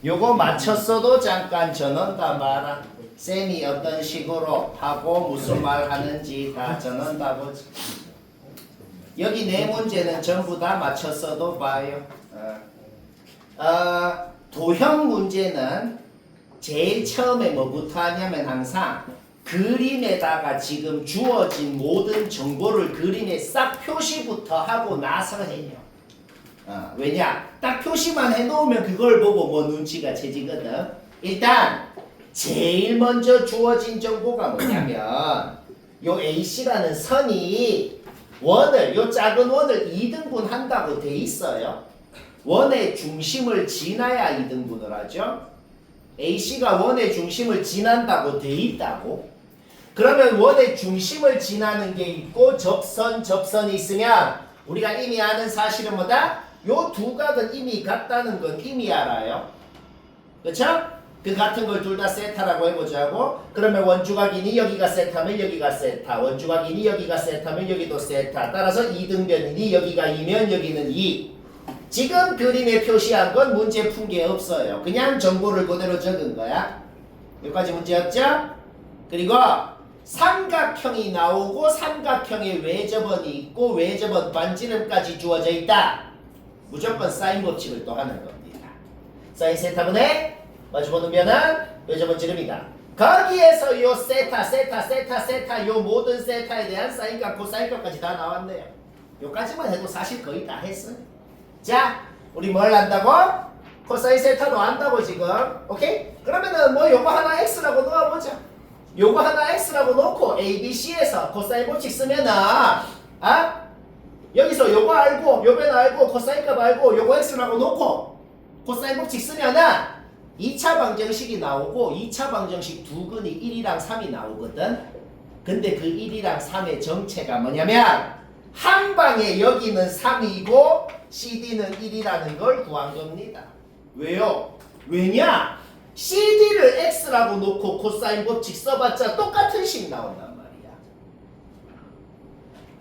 요거 맞췄어도 잠깐 전원다 마라. 쌤이 어떤 식으로 하고 무슨 말 하는지 다 전원다 보지. 여기 네 문제는 전부 다 맞췄어도 봐요. 도형 문제는 제일 처음에 뭐부터 하냐면 항상 그림에다가 지금 주어진 모든 정보를 그림에 싹 표시부터 하고 나서 해요. 왜냐? 딱 표시만 해놓으면 그걸 보고 뭐 눈치가 채지거든. 일단 제일 먼저 주어진 정보가 뭐냐면 요 AC라는 선이 요 작은 원을 2등분 한다고 돼 있어요. 원의 중심을 지나야 2등분을 하죠. AC가 원의 중심을 지난다고 돼 있다고. 그러면 원의 중심을 지나는 게 있고 접선이 있으면 우리가 이미 아는 사실은 뭐다? 요 두 각은 이미 같다는 건 이미 알아요. 그쵸? 그 같은 걸 둘 다 세타라고 해보자고. 그러면 원주각이니 여기가 세타면 여기가 세타, 원주각이니 여기가 세타면 여기도 세타. 따라서 2등변이니 여기가 2면 여기는 2. 지금 그림에 표시한 건 문제 푼 게 없어요. 그냥 정보를 그대로 적은 거야. 여기까지 문제 없죠? 그리고 삼각형이 나오고 삼각형에 외접원이 있고 외접원 반지름까지 주어져 있다. 무조건 사인 법칙을 또 하는 겁니다. 사인 세타분의 마주보는 면은 외접원 지름이다. 거기에서 요 세타 요 모든 세타에 대한 사인값 코사인값까지 다 나왔네요. 요까지만 해도 사실 거의 다 했어요. 자, 우리 뭘 안다고? 코사인 세타도 안다고 지금. 오케이? 그러면은 뭐 요거 하나 x라고 넣어보자. 요거 하나 x라고 놓고 ABC에서 코사인 법칙 쓰면은 여기서 요거 알고 요변 알고 코사인 값 알고 요거 x라고 놓고 코사인 법칙 쓰면은 2차 방정식이 나오고 2차 방정식 두 근이 1이랑 3이 나오거든. 근데 그 1이랑 3의 정체가 뭐냐면 한 방에 여기는 3이고 CD는 1이라는 걸 구한 겁니다. 왜요? 왜냐? CD를 X라고 놓고 코사인 법칙 써봤자 똑같은 식 나온단 말이야.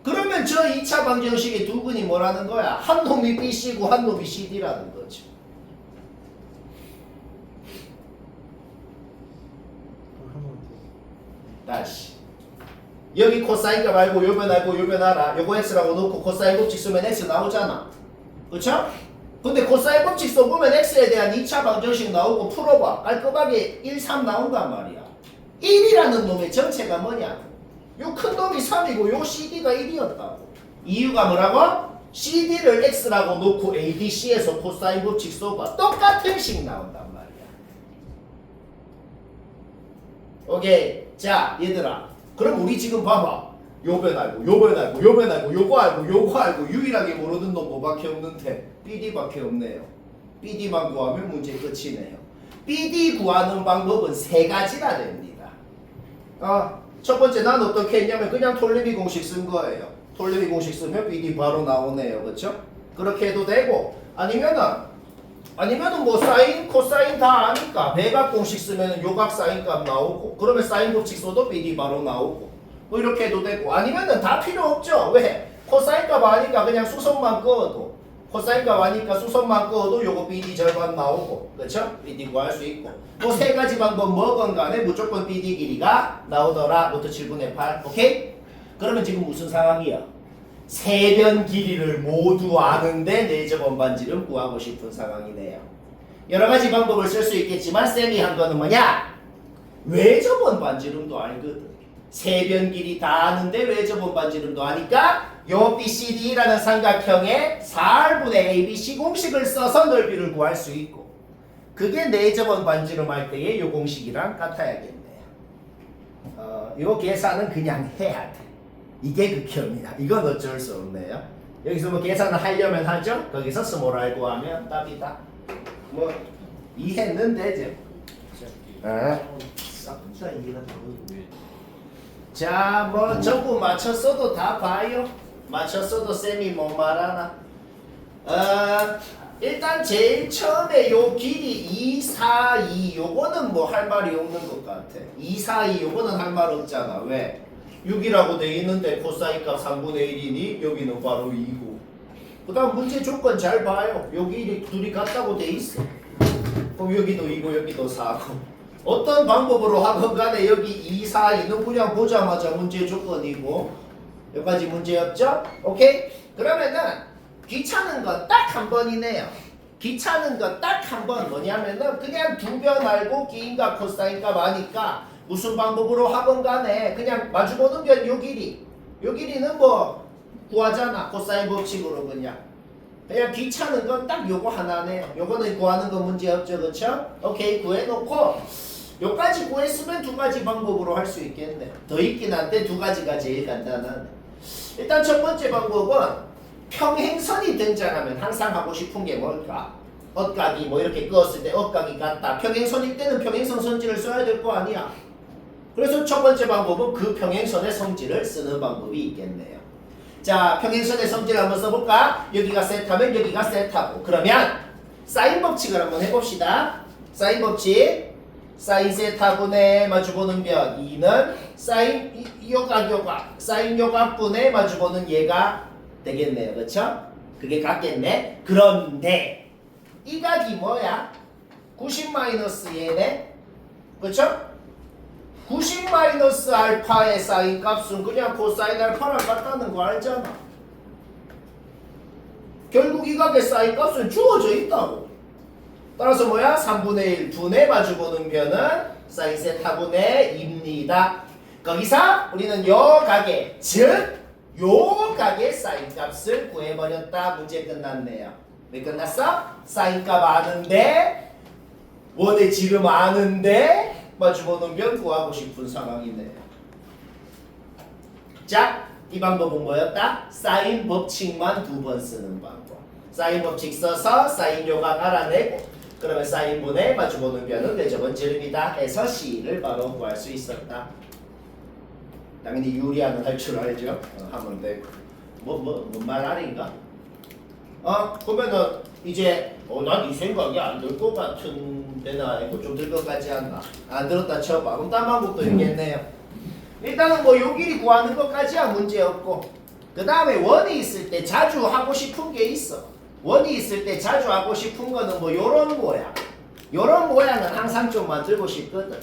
그러면 저 2차 방정식의 두 근이 뭐라는 거야? 한 놈이 BC고 한 놈이 CD라는 거죠. 다시 여기 코사인 값 알고 요변 알고 요변 알아. 요거 X라고 놓고 코사인 법칙 쓰면 X 나오잖아. 그쵸? 근데 코사인 법칙 써보면 X에 대한 2차 방정식 나오고 풀어봐. 깔끔하게 1, 3 나온단 말이야. 1이라는 놈의 정체가 뭐냐? 요 큰 놈이 3이고 요 CD가 1이었다고. 이유가 뭐라고? CD를 X라고 놓고 ABC에서 코사인 법칙 써봐. 똑같은 식 나온단 말이야. 오케이. 자, 얘들아. 그럼 우리 지금 봐봐. 요변 알고 요변 알고 요변 알고 요거 알고 요거 알고 유일하게 모르는 놈 뭐밖에 없는데 BD밖에 없네요. BD만 구하면 문제 끝이네요. BD 구하는 방법은 세 가지나 됩니다. 첫 번째 난 어떻게 했냐면 그냥 톨레미 공식 쓴 거예요. 톨레미 공식 쓰면 BD 바로 나오네요. 그렇죠? 그렇게 해도 되고 아니면은 뭐 사인, 코사인 다 아니까 배각 공식 쓰면 요각 사인 값 나오고 그러면 사인 법칙 써도 BD 바로 나오고 뭐 이렇게 해도 되고 아니면은 다 필요 없죠. 왜? 코사인 값 아니까 그냥 수선만 그어도 코사인 값 아니까 수선만 그어도 요거 BD 절반 나오고 그렇죠? BD 구할 수 있고 뭐 세 가지 방법 뭐건 간에 무조건 BD 길이가 나오더라. 루트 7분의 8 오케이? 그러면 지금 무슨 상황이야? 세변 길이를 모두 아는데 내접원 반지름 구하고 싶은 상황이네요. 여러 가지 방법을 쓸 수 있겠지만 쌤이 한 거는 뭐냐? 외접원 반지름도 알거든. 세변 길이 다 아는데 외접원 반지름도 아니까 요 BCD라는 삼각형의 4R분의 ABC 공식을 써서 넓이를 구할 수 있고 그게 내접원 반지름 할 때의 요 공식이랑 같아야겠네요. 요 계산은 그냥 해야 돼. 이게 극혐이야. 이건 어쩔 수 없네요. 여기서 뭐 계산을 하려면 하죠. 거기서 스몰 r 구하면 답이다. 뭐 이해는 되죠. 자, 뭐 전부 맞췄어도 다 봐요. 맞췄어도 쌤이 뭐 말하나? 일단 제일 처음에 요 길이 2, 4, 2 요거는 뭐 할 말이 없는 것 같아. 2, 4, 2 요거는 할 말 없잖아. 왜? 6이라고 돼 있는데 코사인 값 3분의 1이니 여기는 바로 2고 그 다음 문제 조건 잘 봐요. 여기 둘이 같다고 돼 있어. 그럼 여기도 2고 여기도 4고. 어떤 방법으로 하건 간에 여기 2, 4, 2는 그냥 보자마자 문제 조건이고 여기까지 문제 없죠? 오케이? 그러면은 귀찮은 거 딱 한 번이네요. 귀찮은 거 딱 한 번 뭐냐면은 그냥 두 변 알고 기인값 코사인값 아니까 무슨 방법으로 하건 간에 그냥 마주보는 변 요 길이. 요 길이는 뭐 구하잖아. 코사인 법칙으로 그냥 귀찮은 건 딱 요거 하나네요. 요거는 구하는 거 문제 없죠, 그쵸? 오케이, 구해놓고 요까지 구했으면 두 가지 방법으로 할 수 있겠네. 더 있긴 한데 두 가지가 제일 간단하네. 일단 첫 번째 방법은 평행선이 등장하면 항상 하고 싶은 게 뭘까? 엇각이 뭐 이렇게 그었을 때 엇각이 같다. 평행선일 때는 평행선 성질을 써야 될 거 아니야. 그래서 첫 번째 방법은 그 평행선의 성질을 쓰는 방법이 있겠네요. 자, 평행선의 성질을 한번 써볼까? 여기가 세타면 여기가 세타고. 그러면 사인 법칙을 한번 해봅시다. 사인 법칙. 사인 세타분의 마주보는 변 2는 사인 요각 사인 요각분의 마주보는 얘가 되겠네요. 그렇죠? 그게 같겠네. 그런데 이 각이 뭐야? 90-얘네. 그렇죠? 90-알파의 사인 값은 그냥 코사인 알파랑 같다는 거 알잖아. 결국 이 각의 사인 값은 주어져 있다고. 따라서 뭐야? 3분의 1 분의 마주보는 변은 사인 세타분의 2입니다. 거기서 우리는 요 각의 즉 요 각의 사인 값을 구해버렸다. 문제 끝났네요. 왜 끝났어? 사인 값 아는데 원의 지름 아는데 마주보는 변 구하고 싶은 상황이네요. 자, 이 방법은 뭐였다? 사인 법칙만 두 번 쓰는 방법. 사인 법칙 써서 사인 요각 알아내고 그러면 사인분의 마주보는 변은 내접은 지름이다 해서 C를 바로 구할 수 있었다. 당연히 유리하는 할 줄 알죠? 하면 되고 뭔 말 아닌가? 그러면은 이제 난 이 생각이 안 들 것 같은데 나 이거 좀 들 것 같지 않나? 안 들었다 쳐봐. 그럼 딴 방법도 있겠네요. 일단은 뭐 요 길이 구하는 것까지야 문제 없고 그 다음에 원이 있을 때 자주 하고 싶은 게 있어. 원이 있을 때 자주 하고 싶은 거는 뭐 요런 모양. 요런 모양은 항상 좀 만들고 싶거든.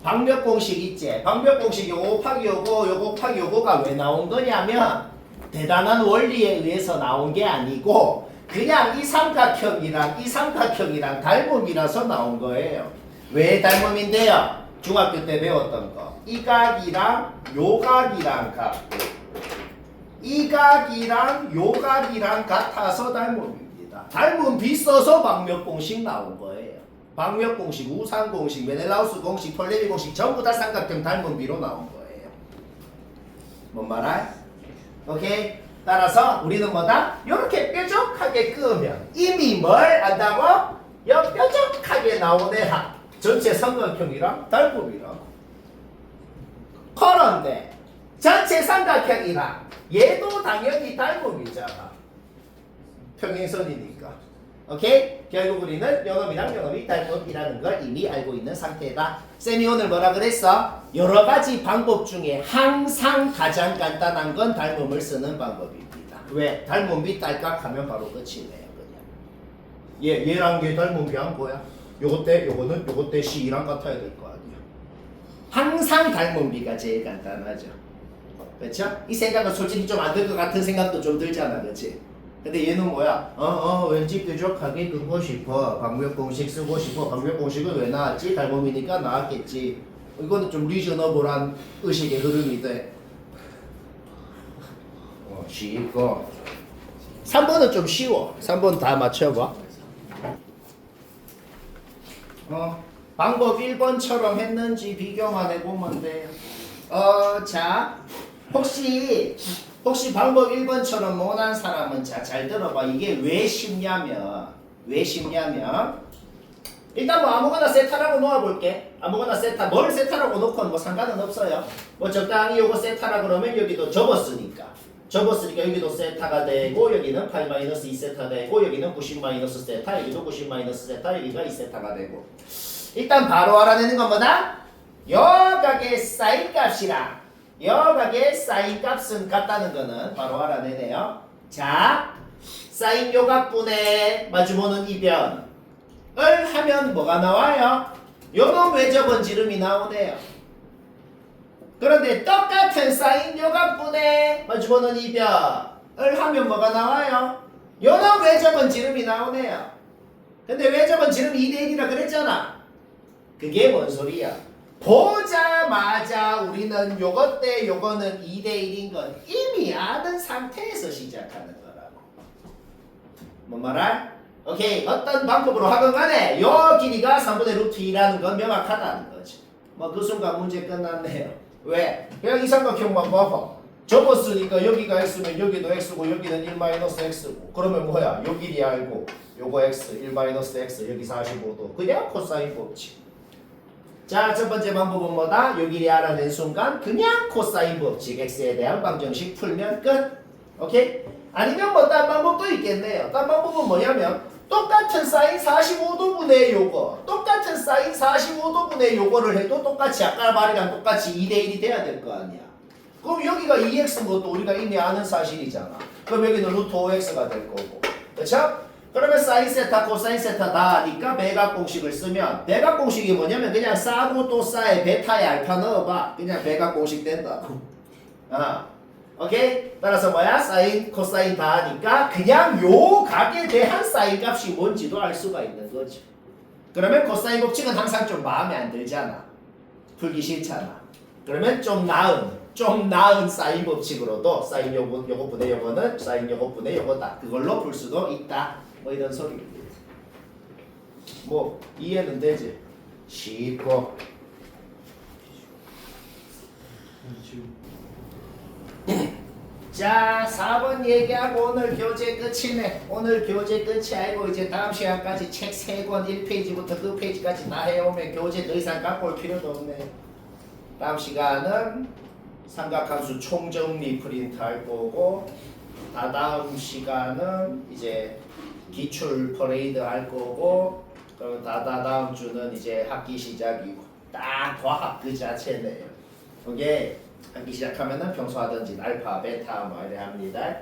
방몇 공식 있지? 방몇 공식 요거 곱하기 요거 요거 곱하기 요거가 왜 나온 거냐면 대단한 원리에 의해서 나온 게 아니고 그냥 이 삼각형이랑 닮음이라서 나온 거예요. 왜 닮음인데요? 중학교 때 배웠던 거. 이 각이랑 요 각이랑 같고 이 각이랑 요 각이랑 같아서 닮음입니다. 닮음 비써서 방몇 공식 나온 거예요. 방몇 공식, 우상 공식, 메넬라우스 공식, 톨레미 공식 전부 다 삼각형 닮은 비로 나온 거예요. 뭔 말할? 오케이? 따라서 우리는 뭐다? 이렇게 뾰족하게 끄면 이미 뭘 안다고? 뾰족하게 나온 애야. 전체 삼각형이랑 닮음이라고. 그런데 전체 삼각형이랑 얘도 당연히 닮음이잖아. 평행선이니까. 오케이? 결국 우리는 요놈이랑 요놈이 닮음이라는 걸 이미 알고 있는 상태다. 쌤이 오늘 뭐라 그랬어? 여러 가지 방법 중에 항상 가장 간단한 건 닮음을 쓰는 방법입니다. 왜? 닮음 비 딸깍 하면 바로 끝이네요. 그냥. 얘랑 얘 닮은 게 한 거야. 요거 때 요거는 요거 때 C랑 같아야 될 거 아니야. 항상 닮은 비가 제일 간단하죠. 그렇죠? 이 생각은 솔직히 좀 안 들 것 같은 생각도 좀 들잖아. 그렇지? 근데 얘는 뭐야? 왠지 뾰족하게 긋고 싶어. 방몇 공식 쓰고 싶어. 방몇 공식은 왜 나왔지? 닮음이니까 나왔겠지. 이거는 좀 리저너블한 의식의 흐름이 돼. 쉽고 3번은 좀 쉬워. 3번 다 맞춰봐. 방법 1번처럼 했는지 비교만 해보면 돼요. 자, 혹시 방법 1번처럼 못한 사람은 잘 들어봐. 이게 왜 쉽냐면 일단 뭐 아무거나 세타라고 놓아볼게. 아무거나 세타. 뭘 세타라고 놓건 뭐 상관은 없어요. 뭐 적당히 요거 세타라 그러면 여기도 접었으니까 여기도 세타가 되고 여기는 8-2세타 되고 여기는 90-세타 여기도 90-세타 여기가 2세타가 되고 일단 바로 알아내는 건 뭐다? 여각의 사인 값이랑 여각의 사인 값은 같다는 거는 바로 알아내네요. 자, 사인 요각분의 마주보는 이변을 하면 뭐가 나와요? 요놈 외접은 지름이 나오네요. 그런데 똑같은 사인 요각분의 마주보는 이변을 하면 뭐가 나와요? 요놈 외접은 지름이 나오네요. 근데 외접은 지름 2대1이라 그랬잖아. 그게 뭔 소리야? 보자마자 우리는 요것 대 요거는 2대1인 건 이미 아는 상태에서 시작하는 거라고. 뭔 말할? 오케이. 어떤 방법으로 하건 간에 요 길이가 3분의 루트 2라는 건 명확하다는 거지. 뭐 그 순간 문제 끝났네요. 왜? 그냥 이 삼각형만 봐봐. 접었으니까 여기가 x면 여기도 x고 여기는 1-x고 그러면 뭐야? 요 길이 알고 요거 x 1-x 여기 45도 그냥 코사인 법칙. 자, 첫 번째 방법은 뭐다? 요 길이 알아낸 순간 그냥 코사인 법칙 x에 대한 방정식 풀면 끝. 오케이? 아니면 뭐 딴 방법도 있겠네요. 딴 방법은 뭐냐면 똑같은 사인 45도분의 요거 똑같은 사인 45도분의 요거를 해도 똑같이 아까 말이랑 똑같이 2대1이 돼야 될 거 아니야. 그럼 여기가 2x인 것도 우리가 이미 아는 사실이잖아. 그럼 여기는 루트 5x가 될 거고. 그렇죠? 그러면 사인 세타 코사인 세타 다 아니까 매각 공식을 쓰면 매각 공식이 뭐냐면 그냥 싸고 또 싸에 베타에 알파 넣어봐. 그냥 매각 공식 된다고. 오케이? 따라서 뭐야? 사인 코사인 다 하니까 그냥 요 각에 대한 사인 값이 뭔지도 알 수가 있는 거죠. 그러면 코사인 법칙은 항상 좀 마음에 안 들잖아. 풀기 싫잖아. 그러면 좀 나은 사인 법칙으로도 사인 요거분의 요거는 사인 요거분의 요거다. 그걸로 풀 수도 있다. 뭐 이런 소리입니다. 뭐 이해는 되지? 쉽고. 자, 4번 얘기하고 오늘 교재 끝이네. 오늘 교재 끝이 아니고 이제 다음 시간까지 책 3권 1페이지부터 그 페이지까지 다 해오면 교재 더 이상 갖고 올 필요도 없네. 다음 시간은 삼각함수 총정리 프린트 할 거고 다다음 시간은 이제 기출 퍼레이드 할 거고 그럼 다다음 주는 이제 학기 시작이고 딱 과학 그 자체네요. 오케이. 하기 시작하면은 평소 하던지 알파, 베타 뭐 이래 합니다.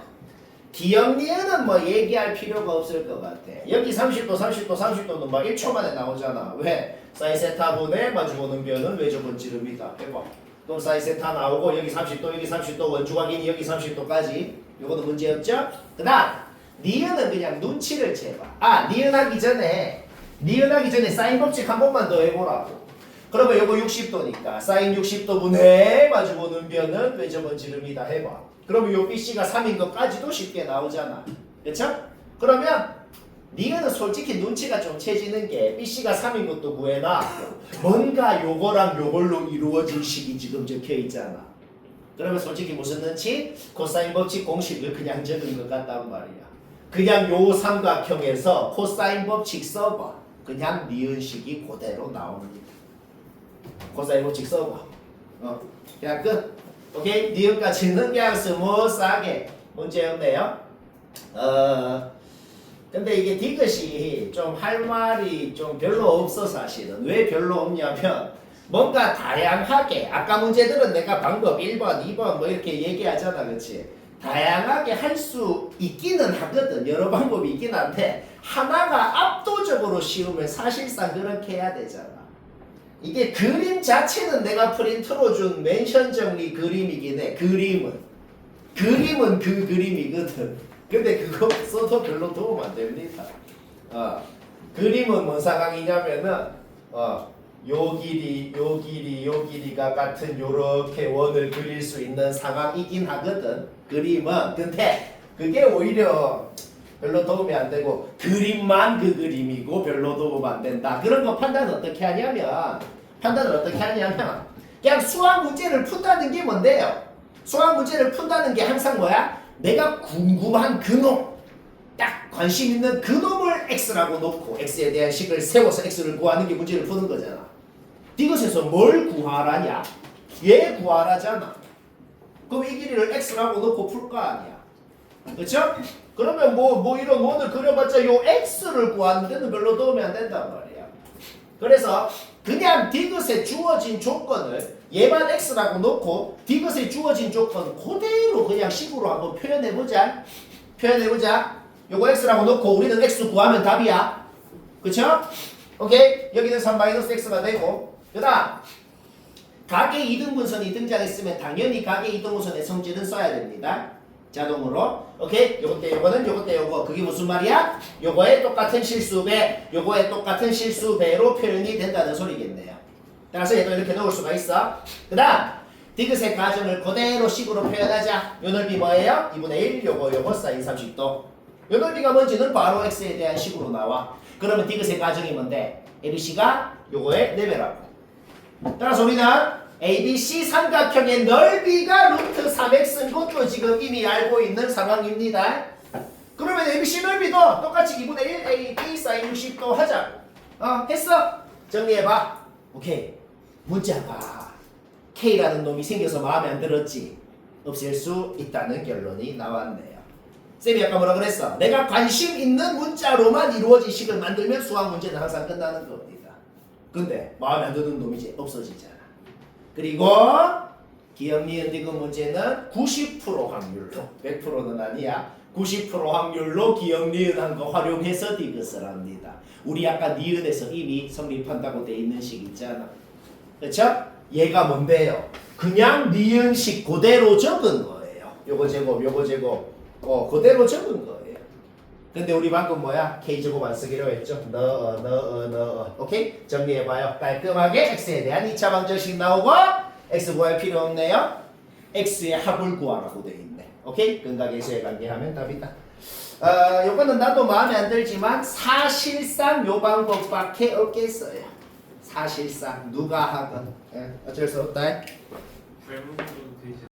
기억 니은은 뭐 얘기할 필요가 없을 것 같아. 여기 30도는 막 1초 만에 나오잖아. 왜? 사인 세타분의 마주보는 변은 외접은 지름이다. 해봐. 그럼 사인 세타 나오고 여기 30도, 여기 30도 원주각이니 여기 30도까지. 요거도 문제 없죠? 그 다음 니은은 그냥 눈치를 채봐. 니은하기 전에 사인 법칙 한 번만 더 해보라고. 그러면 요거 60도니까 사인 60도분의 마주보는 변은 외접은 지름이다 해봐. 그러면 요 BC가 3인 것까지도 쉽게 나오잖아. 그쵸? 그러면 니은은 솔직히 눈치가 좀 채지는 게 BC가 3인 것도 구해놔. 뭔가 요거랑 요걸로 이루어진 식이 지금 적혀 있잖아. 그러면 솔직히 무슨 눈치? 코사인 법칙 공식을 그냥 적은 것 같단 말이야. 그냥 요 삼각형에서 코사인 법칙 써봐. 그냥 니은식이 그대로 나옵니다. 코사인 법칙 써봐. 그냥 끝. 오케이? 니은까지는 그냥 스무스하게 문제 없네요. 근데 이게 디귿이 좀 할 말이 좀 별로 없어 사실은. 왜 별로 없냐면 뭔가 다양하게 아까 문제들은 내가 방법 1번, 2번 뭐 이렇게 얘기하잖아. 그치? 다양하게 할 수 있기는 하거든. 여러 방법이 있긴 한데 하나가 압도적으로 쉬우면 사실상 그렇게 해야 되잖아. 이게 그림 자체는 내가 프린트로 준 멘션 정리 그림이긴 해. 그림은 그 그림이거든. 근데 그거 써도 별로 도움 안 됩니다. 그림은 뭔 상황이냐면은 요 길이가 같은 요렇게 원을 그릴 수 있는 상황이긴 하거든. 그림은. 근데 그게 오히려 별로 도움이 안 되고 그림만 그 그림이고 별로 도움 안 된다. 그런 거 판단을 어떻게 하냐면 그냥 수학 문제를 푼다는 게 뭔데요? 수학 문제를 푼다는 게 항상 뭐야? 내가 궁금한 그놈 딱 관심 있는 그놈을 x라고 놓고 x에 대한 식을 세워서 x를 구하는 게 문제를 푸는 거잖아. 이것에서 뭘 구하라냐? 얘 구하라잖아. 그럼 이 길이를 x라고 놓고 풀 거 아니야. 그쵸? 그러면 뭐 이런 원을 그려봤자 요 x를 구하는 데는 별로 도움이 안 된단 말이야. 그래서 그냥 디귿에 주어진 조건을 얘만 x라고 놓고 디귿에 주어진 조건 그대로 그냥 식으로 한번 표현해보자. 요거 x라고 놓고 우리는 x 구하면 답이야. 그쵸? 오케이? 여기는 3-x가 되고 그 다음 가계 이등분선이 등장했으면 당연히 가계 이등분선의 성질은 써야 됩니다. 자동으로. 오케이? 요거 때 요거는 요거 때 요거. 그게 무슨 말이야? 요거에 똑같은 실수배, 요거에 똑같은 실수배로 표현이 된다는 소리겠네요. 따라서 얘도 이렇게 넣을 수가 있어. 그 다음 디귿의 가정을 그대로 식으로 표현하자. 요 넓이 뭐예요? 2분의 1 요거 사인 30도. 요 넓이가 뭔지는 바로 x에 대한 식으로 나와. 그러면 디귿의 가정이 뭔데? ABC가 요거의 4배라고. 따라서 우리는 ABC 삼각형의 넓이가 루트 3x인 것도 지금 이미 알고 있는 상황입니다. 그러면 ABC 넓이도 똑같이 2분의 1 AB 사인 60도 하자고. 했어? 정리해봐. 오케이. 문자가 K라는 놈이 생겨서 마음에 안 들었지? 없앨 수 있다는 결론이 나왔네요. 쌤이 아까 뭐라 그랬어? 내가 관심 있는 문자로만 이루어진 식을 만들면 수학 문제는 항상 끝나는 겁니다. 근데 마음에 안 드는 놈이 이제 없어지잖아. 그리고 기억 니은 디귿 문제는 90% 확률로 100%는 아니야. 90% 확률로 기억 니은 한 거 활용해서 디귿을 합니다. 우리 아까 니은에서 이미 성립한다고 돼 있는 식 있잖아. 그렇죠? 얘가 뭔데요? 그냥 니은식 그대로 적은 거예요. 요거 제곱, 요거 제곱. 그대로 적은 거예요. 근데 우리 방금 뭐야? K제곱 안 쓰기로 했죠? 넣어. 오케이? 정리해봐요. 깔끔하게 X에 대한 2차 방정식 나오고 X 구할 필요 없네요. X의 합을 구하라고 돼 있네. 오케이? 근각에서의 관계하면 답이다. 요거는 나도 마음에 안 들지만 사실상 요 방법밖에 없겠어요. 사실상 누가 하건 어쩔 수 없다. 닮은 거 되지.